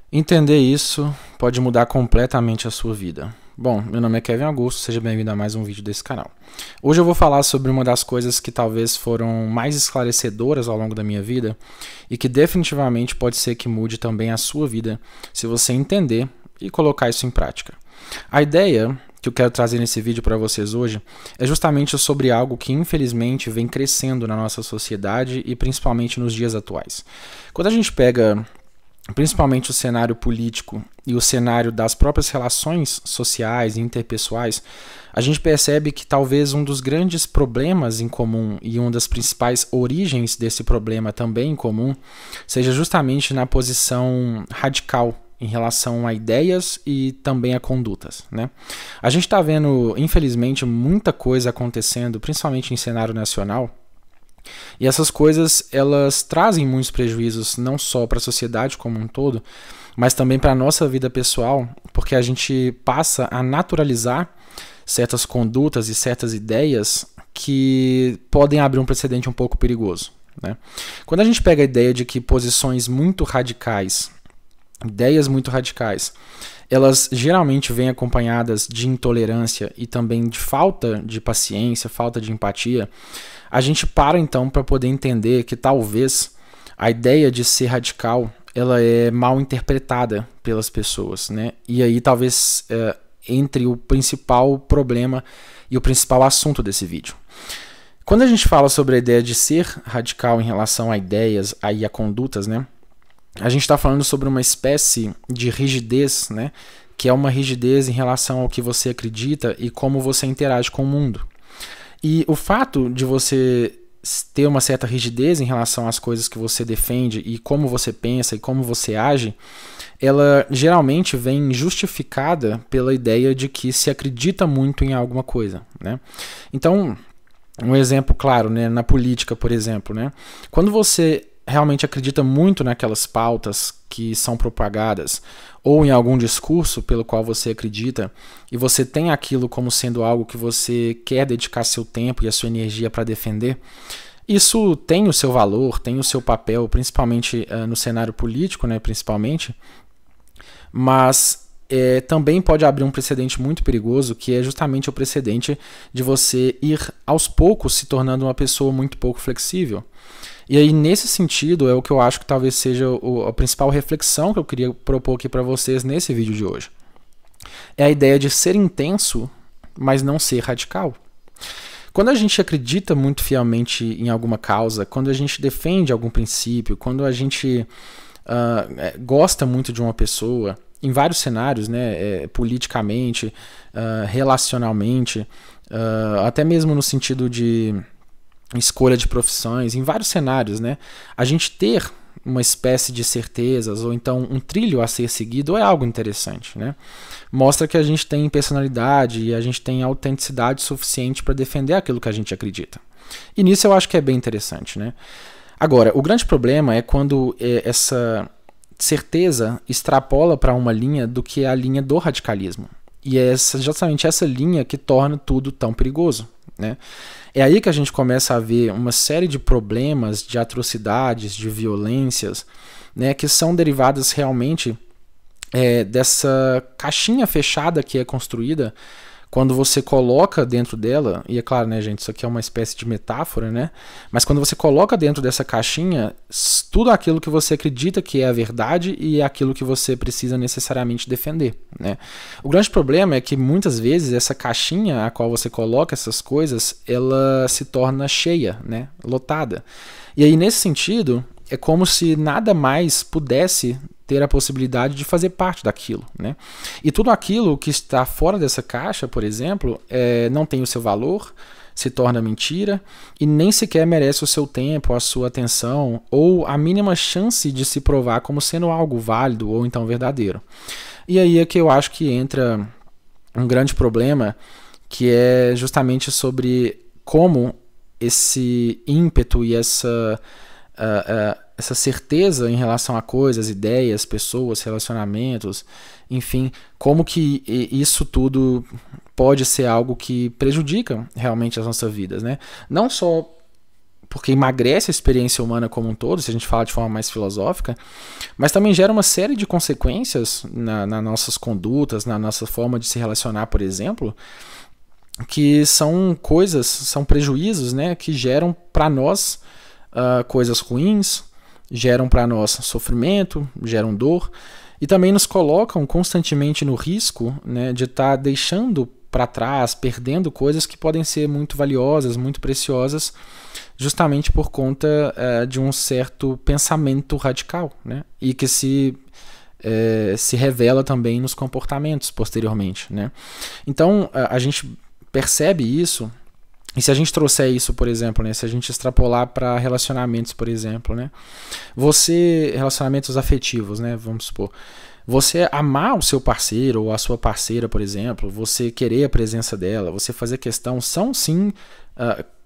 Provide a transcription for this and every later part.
Entender isso pode mudar completamente a sua vida. Bom, meu nome é Kevin Augusto, seja bem-vindo a mais um vídeo desse canal. Hoje eu vou falar sobre uma das coisas que talvez foram mais esclarecedoras ao longo da minha vida e que definitivamente pode ser que mude também a sua vida se você entender e colocar isso em prática. A ideia que eu quero trazer nesse vídeo para vocês hoje é justamente sobre algo que infelizmente vem crescendo na nossa sociedade e principalmente nos dias atuais. Quando a gente pega principalmente o cenário político e o cenário das próprias relações sociais e interpessoais, a gente percebe que talvez um dos grandes problemas em comum e uma das principais origens desse problema também em comum seja justamente na posição radical em relação a ideias e também a condutas, né? A gente está vendo, infelizmente, muita coisa acontecendo, principalmente em cenário nacional. E essas coisas, elas trazem muitos prejuízos, não só para a sociedade como um todo, mas também para a nossa vida pessoal, porque a gente passa a naturalizar certas condutas e certas ideias que podem abrir um precedente um pouco perigoso, né? Quando a gente pega a ideia de que posições muito radicais, ideias muito radicais, elas geralmente vêm acompanhadas de intolerância e também de falta de paciência, falta de empatia, a gente para então para poder entender que talvez a ideia de ser radical ela é mal interpretada pelas pessoas, né? E aí talvez entre o principal problema e o principal assunto desse vídeo. Quando a gente fala sobre a ideia de ser radical em relação a ideias e a condutas, né? A gente está falando sobre uma espécie de rigidez, né? Que é uma rigidez em relação ao que você acredita e como você interage com o mundo. E o fato de você ter uma certa rigidez em relação às coisas que você defende e como você pensa e como você age, ela geralmente vem justificada pela ideia de que se acredita muito em alguma coisa, né? Então, um exemplo claro, né, na política, por exemplo, né? Quando você realmente acredita muito naquelas pautas que são propagadas ou em algum discurso pelo qual você acredita e você tem aquilo como sendo algo que você quer dedicar seu tempo e a sua energia para defender, isso tem o seu valor, tem o seu papel, principalmente no cenário político, né, principalmente, mas também pode abrir um precedente muito perigoso, que é justamente o precedente de você ir aos poucos se tornando uma pessoa muito pouco flexível. E aí, nesse sentido, é o que eu acho que talvez seja a principal reflexão que eu queria propor aqui para vocês nesse vídeo de hoje. É a ideia de ser intenso, mas não ser radical. Quando a gente acredita muito fielmente em alguma causa, quando a gente defende algum princípio, quando a gente gosta muito de uma pessoa, em vários cenários, né, politicamente, relacionalmente, até mesmo no sentido de escolha de profissões, em vários cenários, né? A gente ter uma espécie de certezas ou então um trilho a ser seguido é algo interessante, né? Mostra que a gente tem personalidade e a gente tem autenticidade suficiente para defender aquilo que a gente acredita. E nisso eu acho que é bem interessante, né? Agora, o grande problema é quando essa certeza extrapola para uma linha do que é a linha do radicalismo. E é justamente essa linha que torna tudo tão perigoso, né? É aí que a gente começa a ver uma série de problemas, de atrocidades, de violências, né, que são derivadas realmente dessa caixinha fechada que é construída quando você coloca dentro dela, e é claro, né, gente, isso aqui é uma espécie de metáfora, né? Mas quando você coloca dentro dessa caixinha tudo aquilo que você acredita que é a verdade e é aquilo que você precisa necessariamente defender, né? O grande problema é que muitas vezes essa caixinha a qual você coloca essas coisas, ela se torna cheia, né? Lotada. E aí, nesse sentido, é como se nada mais pudesse ter a possibilidade de fazer parte daquilo, né? E tudo aquilo que está fora dessa caixa, por exemplo, não tem o seu valor, se torna mentira e nem sequer merece o seu tempo, a sua atenção ou a mínima chance de se provar como sendo algo válido ou então verdadeiro. E aí é que eu acho que entra um grande problema, que é justamente sobre como esse ímpeto e essa certeza em relação a coisas, ideias, pessoas, relacionamentos, enfim, como que isso tudo pode ser algo que prejudica realmente as nossas vidas, né? Não só porque emagrece a experiência humana como um todo, se a gente fala de forma mais filosófica, mas também gera uma série de consequências nas nossas condutas, na nossa forma de se relacionar, por exemplo, que são coisas, são prejuízos, né, que geram para nós coisas ruins, geram para nós sofrimento, geram dor, e também nos colocam constantemente no risco, né, de estar deixando para trás, perdendo coisas que podem ser muito valiosas, muito preciosas, justamente por conta de um certo pensamento radical, né, e que se revela também nos comportamentos posteriormente, né. Então a gente percebe isso. E se a gente trouxer isso, por exemplo, né, se a gente extrapolar para relacionamentos, por exemplo, né, relacionamentos afetivos, né, vamos supor, você amar o seu parceiro ou a sua parceira, por exemplo, você querer a presença dela, você fazer questão, são sim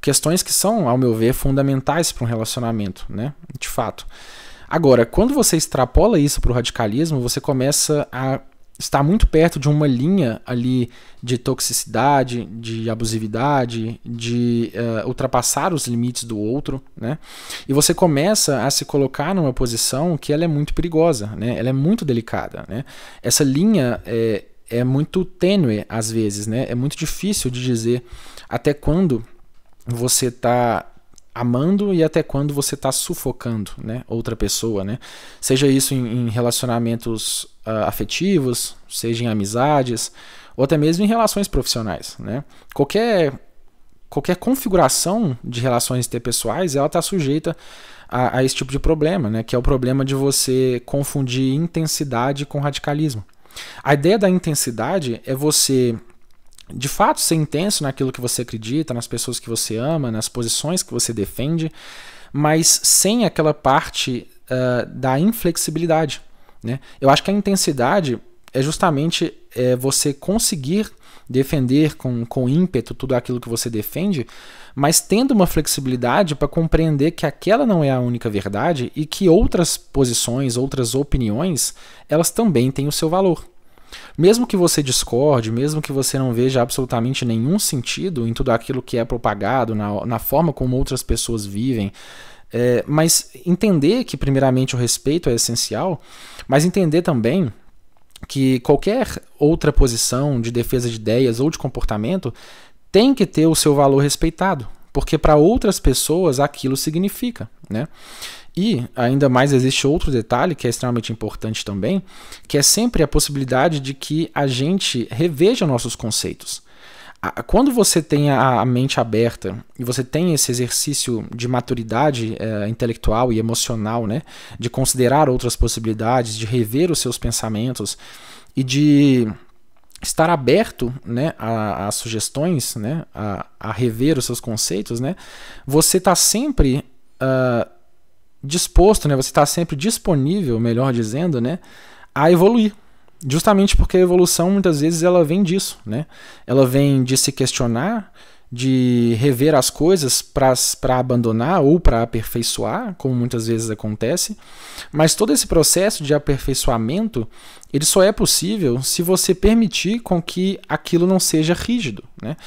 questões que são, ao meu ver, fundamentais para um relacionamento, né, de fato. Agora, quando você extrapola isso para o radicalismo, você começa a está muito perto de uma linha ali de toxicidade, de abusividade, de ultrapassar os limites do outro, né? E você começa a se colocar numa posição que ela é muito perigosa, né? Ela é muito delicada, né? Essa linha é muito tênue às vezes, né? É muito difícil de dizer até quando você está amando e até quando você está sufocando, né, outra pessoa, né? Seja isso em relacionamentos afetivos, seja em amizades, ou até mesmo em relações profissionais, né? Qualquer configuração de relações interpessoais, ela está sujeita a esse tipo de problema, né? Que é o problema de você confundir intensidade com radicalismo. A ideia da intensidade é você de fato ser intenso naquilo que você acredita, nas pessoas que você ama, nas posições que você defende, mas sem aquela parte da inflexibilidade, né? Eu acho que a intensidade é justamente você conseguir defender com ímpeto tudo aquilo que você defende, mas tendo uma flexibilidade para compreender que aquela não é a única verdade e que outras posições, outras opiniões, elas também têm o seu valor. Mesmo que você discorde, mesmo que você não veja absolutamente nenhum sentido em tudo aquilo que é propagado, na forma como outras pessoas vivem, mas entender que primeiramente o respeito é essencial, mas entender também que qualquer outra posição de defesa de ideias ou de comportamento tem que ter o seu valor respeitado, porque para outras pessoas aquilo significa, né? E ainda mais existe outro detalhe que é extremamente importante também, que é sempre a possibilidade de que a gente reveja nossos conceitos. Quando você tem a mente aberta e você tem esse exercício de maturidade intelectual e emocional, né, de considerar outras possibilidades, de rever os seus pensamentos e de estar aberto, né, a sugestões, né, a rever os seus conceitos, né, você está sempre disposto, né, você está sempre disponível, melhor dizendo, né, a evoluir. Justamente porque a evolução muitas vezes ela vem disso, né? Ela vem de se questionar, de rever as coisas para abandonar ou para aperfeiçoar, como muitas vezes acontece, mas todo esse processo de aperfeiçoamento ele só é possível se você permitir com que aquilo não seja rígido, né?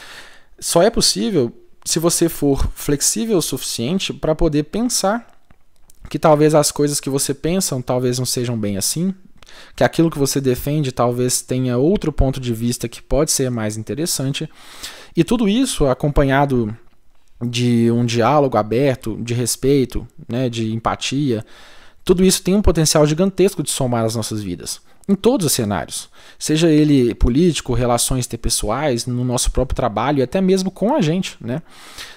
Só é possível se você for flexível o suficiente para poder pensar que talvez as coisas que você pensa talvez não sejam bem assim, que aquilo que você defende talvez tenha outro ponto de vista que pode ser mais interessante, e tudo isso acompanhado de um diálogo aberto, de respeito, né, de empatia, tudo isso tem um potencial gigantesco de somar as nossas vidas, em todos os cenários, seja ele político, relações interpessoais, no nosso próprio trabalho e até mesmo com a gente, né?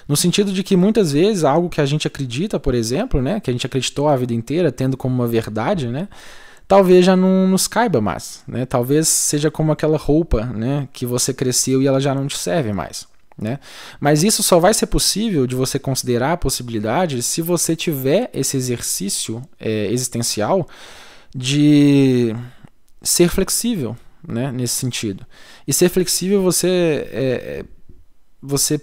No sentido de que muitas vezes algo que a gente acredita, por exemplo, né, que a gente acreditou a vida inteira tendo como uma verdade, né, talvez já não nos caiba mais, né? Talvez seja como aquela roupa, né, que você cresceu e ela já não te serve mais, né? Mas isso só vai ser possível de você considerar a possibilidade se você tiver esse exercício existencial de ser flexível, né, nesse sentido. E ser flexível você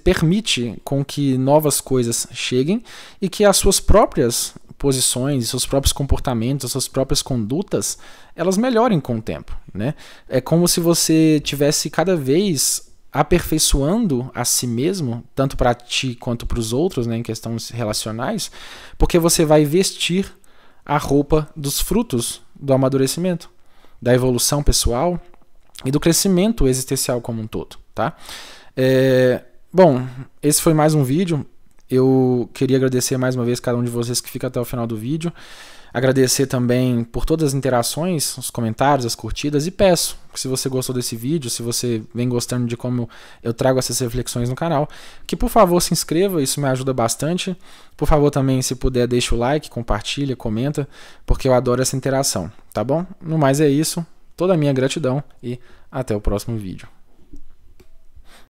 permite com que novas coisas cheguem e que as suas próprias posições, seus próprios comportamentos, suas próprias condutas, elas melhorem com o tempo, né? É como se você tivesse cada vez aperfeiçoando a si mesmo, tanto para ti quanto para os outros, né, em questões relacionais, porque você vai vestir a roupa dos frutos do amadurecimento, da evolução pessoal e do crescimento existencial como um todo, tá? Bom, esse foi mais um vídeo. Eu queria agradecer mais uma vez cada um de vocês que fica até o final do vídeo. Agradecer também por todas as interações, os comentários, as curtidas, e peço que, se você gostou desse vídeo, se você vem gostando de como eu trago essas reflexões no canal, que por favor se inscreva, isso me ajuda bastante. Por favor também, se puder, deixa o like, compartilha, comenta, porque eu adoro essa interação, tá bom? No mais é isso, toda a minha gratidão e até o próximo vídeo.